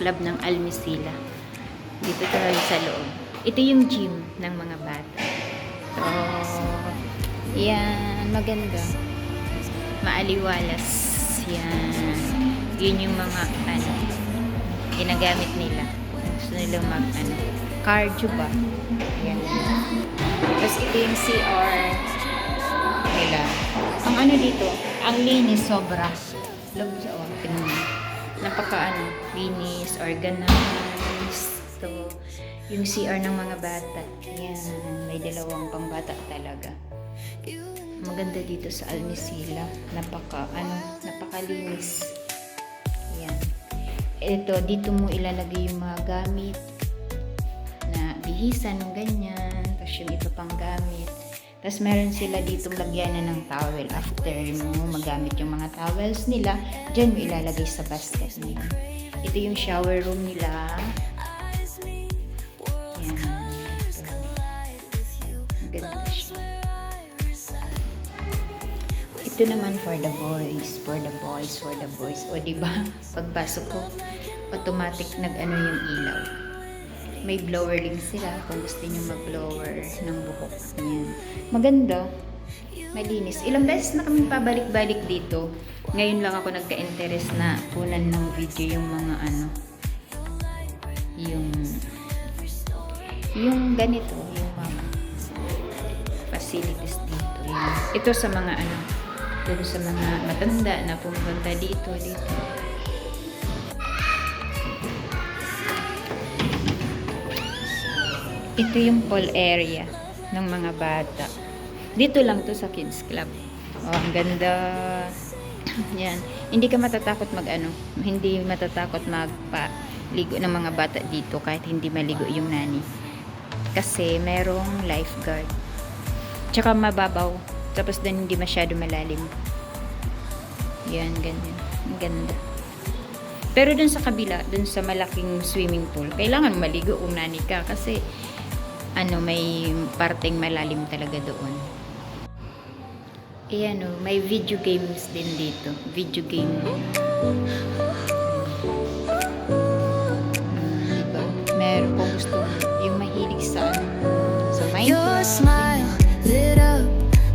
Club ng Almisila. Dito tayo sa loob. Ito yung gym ng mga bata. So, yan, maganda. Maaliwalas. Yan. Yun yung mga, ginagamit nila. Gusto nila cardio ba? Yan. Tapos ito yung CR nila. Ang dito, ang linis sobra. Love sa tingnan mo. Napaka linis, organized. So, yung CR ng mga bata. Yan, may dalawang pangbata talaga. Maganda dito sa Almisila. Napakalinis. Yan. Ito, dito mo ilalagay yung mga gamit na bihisan ng ganyan. Tapos yung iba pang gamit. Tapos meron sila ditong lagyanan ng towel. After mo magamit yung mga towels nila, dyan mo ilalagay sa basket nila. Ito yung shower room nila. Yan. Ganda siya. Ito naman for the boys. O diba? Pagpasok ko, automatic yung ilaw. May blower din sila kung gusto nyo mag-blower ng buhok. Yan. Maganda. Malinis. Ilang beses na kami pabalik-balik dito. Ngayon lang ako nagka-interest na kunan ng video yung mga yung ganito, yung mga facilities dito. Yan. Ito sa mga ito sa mga matanda na pumunta dito. Ito yung pool area ng mga bata. Dito lang to sa Kids Club. Oh, ang ganda. Yan. Hindi ka matatakot hindi matatakot magpaligo ng mga bata dito kahit hindi maligo yung nani. Kasi merong lifeguard. Tsaka mababaw. Tapos din hindi masyado malalim. Yan, ganyan. Ang ganda. Pero dun sa kabila, dun sa malaking swimming pool, kailangan maligo kung nani ka kasi may parteng malalim talaga doon. Ayan may video games din dito. Video game. Diba? Meron kung gusto yung mahilig sa Minecraft. Your smile lit up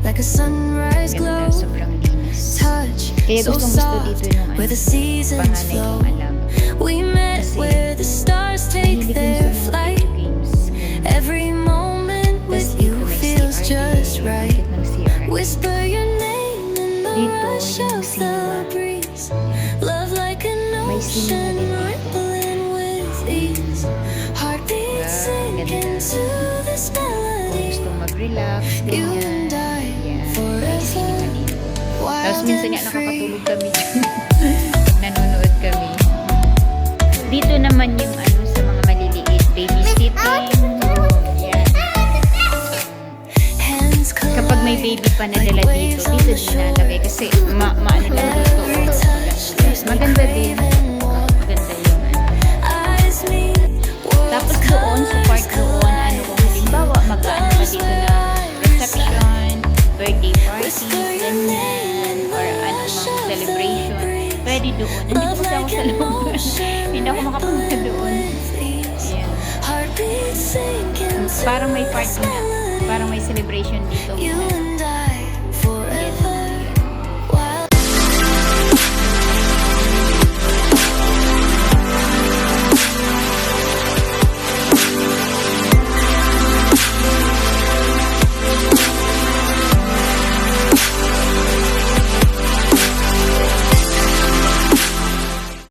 like a sunrise glow. Sobrang linis. Kaya gustong gusto dito yung panganay kong alam. We met where the stars take their flight. Every moment with you feels just right. Whisper your name in the rush of the breeze. Love like an ocean rippling with ease. Heartbeat sink into this melody. Kung gusto mag-relax, You and I forever. Tapos minsan nga nakakatulog kami. Nanonood kami. Dito naman yung sa mga maliliit, babysitting. Kapag may baby pa na dala dito dinalagay kasi maano lang dito. Maganda din. Maganda yung Tapos doon, sa part doon, kung halimbawa mag-ano ka dito na reception, birthday party, ganyan, or mga celebration, pwede doon. Nandito kasi ako sa loob. Hindi ako makapunta doon. Ayan. Parang may party na. Parang may celebration dito.